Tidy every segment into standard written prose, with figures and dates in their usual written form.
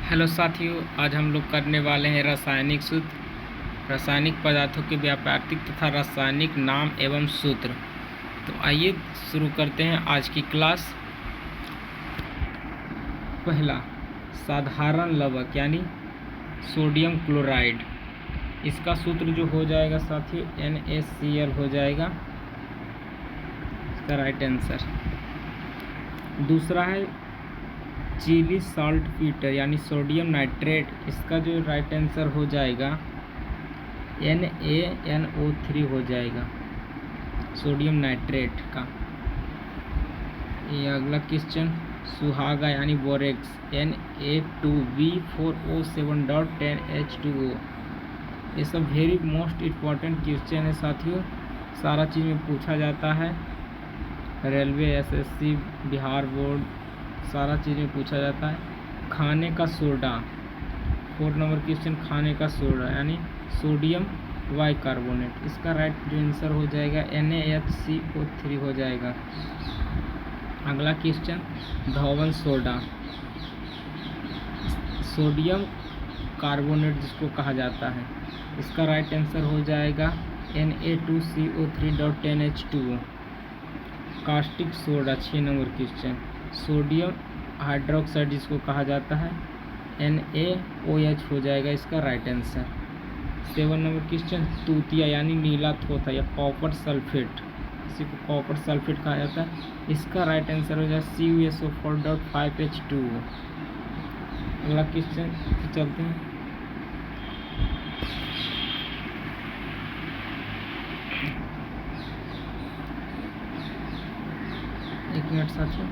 Hello साथियों, आज हम लोग करने वाले हैं रासायनिक सूत्र, रासायनिक पदार्थों के व्यापारिक तथा रासायनिक नाम एवं सूत्र। तो आइए शुरू करते हैं आज की क्लास। पहला, साधारण लवक यानी सोडियम क्लोराइड। इसका सूत्र जो हो जाएगा साथियों NaCl हो जाएगा, इसका राइट आंसर। दूसरा है चिली साल्ट पीटर यानी सोडियम नाइट्रेट। इसका जो राइट आंसर हो जाएगा NaNO3 हो जाएगा, सोडियम नाइट्रेट का। ये अगला क्वेश्चन, सुहागा यानी बोरेक्स Na2B4O7.10H2O। ये सब वेरी मोस्ट इम्पॉर्टेंट क्वेश्चन है साथियों, सारा चीज़ में पूछा जाता है। रेलवे, SSC, बिहार बोर्ड, सारा चीज़ में पूछा जाता है। खाने का सोडा, 4 नंबर क्वेश्चन, खाने का सोडा यानी सोडियम बाइकार्बोनेट। इसका राइट जो आंसर हो जाएगा NaHCO3 हो जाएगा। अगला क्वेश्चन, धौवन सोडा, सोडियम कार्बोनेट जिसको कहा जाता है। इसका राइट आंसर हो जाएगा Na2CO3.10H2O। Caustic soda, 6 number question, sodium hydroxide जिसको कहा जाता है NaOH हो जाएगा, इसका राइट आंसर। 7 नंबर क्वेश्चन, तूतिया यानी नीला थोथा या कॉपर सल्फेट, इसी को कॉपर सल्फेट कहा जाता है। इसका राइट आंसर हो जाएगा CuSO4.5H2O। अगला क्वेश्चन चलते हैं। एक मिनट साथियों,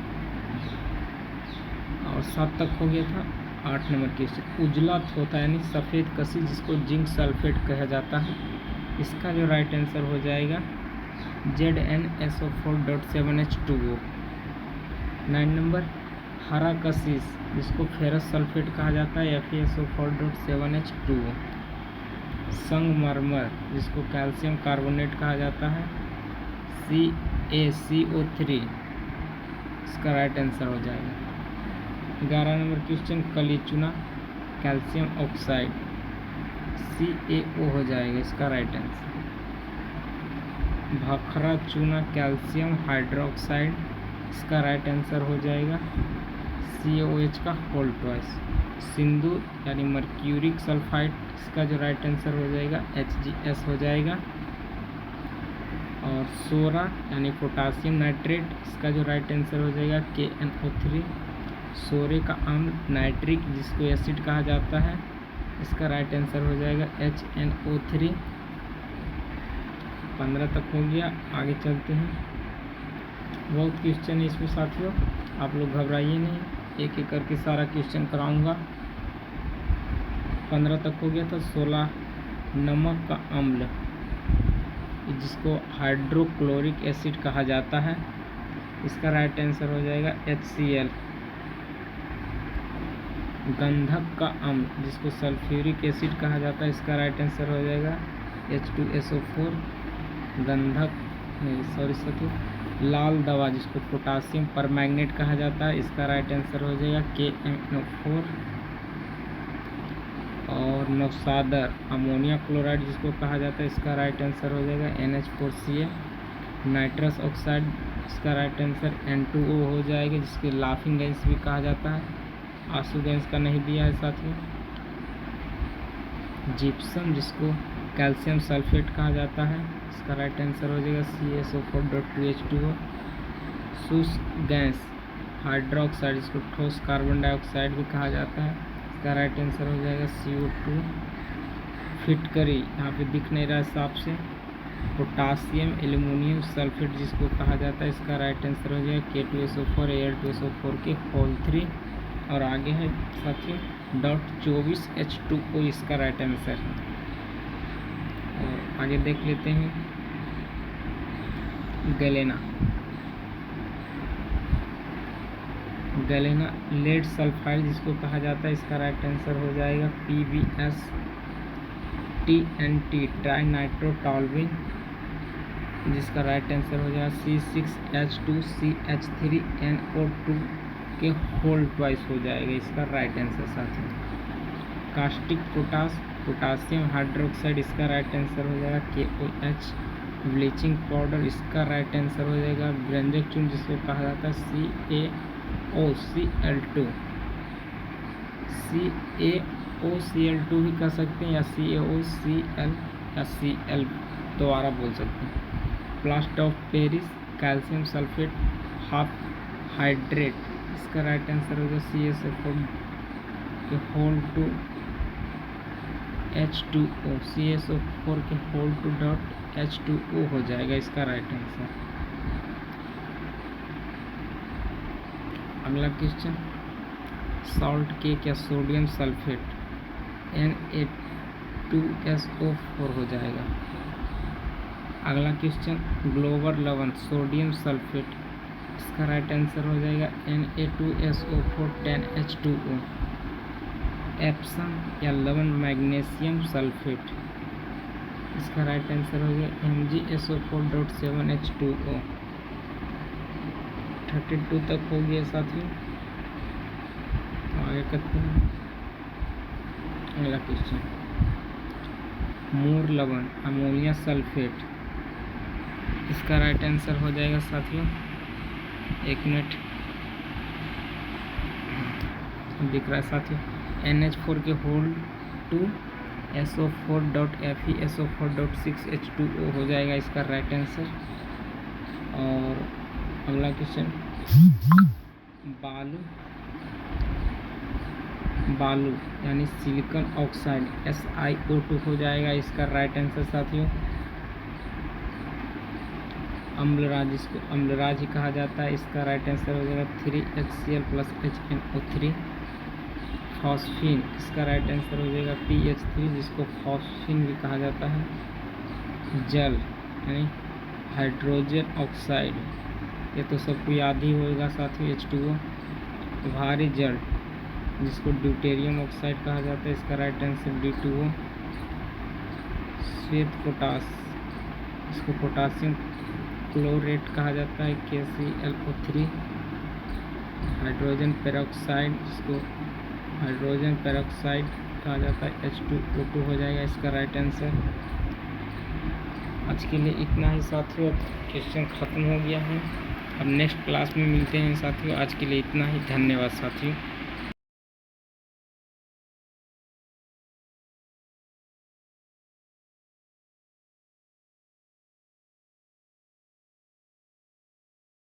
और 7 तक हो गया था। 8 नंबर क्वेश्चन, उजला थोथा यानी सफ़ेद कसी जिसको जिंक सल्फेट कहा जाता है। इसका जो राइट आंसर हो जाएगा ZnSO4.7H2O। 9 नंबर, हरा कशिश जिसको फेरस सल्फेट कहा जाता है FeSO4.7H2O। संगमरमर जिसको कैल्शियम कार्बोनेट कहा जाता है CaCO3। इसका राइट आंसर हो जाएगा। 11 नंबर क्वेश्चन, कलीचुना कैल्शियम ऑक्साइड CaO हो जाएगा, इसका राइट आंसर। भखरा चूना कैल्शियम हाइड्रोक्साइड, इसका राइट आंसर हो जाएगा CaOH का होल ट्वाइस। सिंदूर यानी मर्क्यूरिक सल्फाइड, इसका जो राइट आंसर हो जाएगा HgS हो जाएगा। और सोरा यानी पोटासियम नाइट्रेट, इसका जो राइट आंसर हो जाएगा KNO3। सोरे का अम्ल नाइट्रिक जिसको एसिड कहा जाता है, इसका राइट आंसर हो जाएगा HNO3। 15 तक हो गया, आगे चलते हैं। बहुत क्वेश्चन है इसमें साथियों, आप लोग घबराइए नहीं, एक एक करके सारा क्वेश्चन कराऊंगा। 15 तक हो गया था। 16, नमक का अम्ल जिसको हाइड्रोक्लोरिक एसिड कहा जाता है, इसका राइट आंसर हो जाएगा HCl। गंधक का अम्ल जिसको सल्फ्यूरिक एसिड कहा जाता है, इसका राइट आंसर हो जाएगा H2SO4। गंधक साथियों, लाल दवा जिसको पोटासियम परमैंगनेट कहा जाता है, इसका राइट आंसर हो जाएगा KMNO4। और नौसादर अमोनिया क्लोराइड जिसको कहा जाता है, इसका राइट आंसर हो जाएगा NH4Cl। नाइट्रस ऑक्साइड, इसका राइट आंसर N2O हो जाएगा, जिसके लाफिंग गैस भी कहा जाता है। आंसू गैस का नहीं दिया है साथियों। जिप्सम जिसको कैल्शियम सल्फेट कहा जाता है, इसका राइट आंसर हो जाएगा CaSO4.2H2O। शुष्क गैस हाइड्रोक्साइड जिसको ठोस कार्बन डाइऑक्साइड भी कहा जाता है, इसका राइट आंसर हो जाएगा CO2। फिटकरी यहाँ पे दिख नहीं रहा है साफ से, पोटासियम एल्युमिनियम सल्फेट जिसको कहा जाता है, इसका राइट आंसर हो जाएगा K2SO4 Al2SO4 के होल 3। और आगे है साथियों .24H2O, इसका राइट आंसर। और आगे देख लेते हैं गैलेना लेड सल्फाइड जिसको कहा जाता है, इसका राइट आंसर हो जाएगा PbS TNT ट्राई नाइट्रोटॉल्विन, जिसका राइट आंसर हो जाएगा C6H2CH3NO2 के होल ट्वाइस हो जाएगा, इसका राइट आंसर साथियों। कास्टिक पोटास, पोटासियम हाइड्रोक्साइड, इसका राइट आंसर हो जाएगा KOH। ब्लीचिंग पाउडर, इसका राइट आंसर हो जाएगा व्यंजक चूर्ण, जिसको कहा जाता है CaOCl2। CaOCl2 भी कह सकते हैं, या CaOCl या Cl दोबारा बोल सकते हैं। Plaster of Paris, calcium sulphate half hydrate, इसका राइट आंसर होगा CaSO4 के होल टू H2O, CaSO4 के होल टू डॉट H2O हो जाएगा इसका राइट आंसर। अगला क्वेश्चन, सॉल्ट केक या सोडियम सल्फेट Na2SO4 हो जाएगा। अगला क्वेश्चन, ग्लोबल लवण सोडियम सल्फेट, इसका राइट आंसर हो जाएगा Na2SO4 10H2O। एप्सम या लवण मैग्नीशियम सल्फेट, इसका राइट आंसर हो गया MgSO4.7H2O। 32 तक हो गया साथियों, आगे करते हैं। अगला क्वेश्चन, मूर लवण अमोनिया सल्फेट, इसका राइट आंसर हो जाएगा साथियों, एक मिनट दिख रहा है साथियों, NH4 के होल टू SO4.FeSO4.6H2O हो जाएगा इसका राइट आंसर। और अगला क्वेश्चन, बालू यानी सिलिकॉन ऑक्साइड SiO2 हो जाएगा इसका राइट आंसर साथियों। अम्लराज, इसको अम्लराज ही कहा जाता है, इसका राइट आंसर हो जाएगा 3HCl + HNO3। फॉस्फीन, इसका राइट आंसर हो जाएगा PH3, जिसको फॉस्फीन भी कहा जाता है। जल यानी हाइड्रोजन ऑक्साइड, ये तो सबको याद ही होगा साथियों, H2O। भारी जल, जिसको ड्यूटेरियम ऑक्साइड कहा जाता है, इसका राइट आंसर D2O। श्वेत पोटास, इसको पोटासियम क्लोरेट कहा जाता है, KClO3। हाइड्रोजन पेरोक्साइड, जिसको हाइड्रोजन पेरोक्साइड कहा जाता है, H2O2 हो जाएगा इसका राइट आंसर। आज के लिए इतना ही साथियों, क्वेश्चन ख़त्म हो गया है। अब नेक्स्ट क्लास में मिलते हैं साथियों, आज के लिए इतना ही, धन्यवाद साथियों।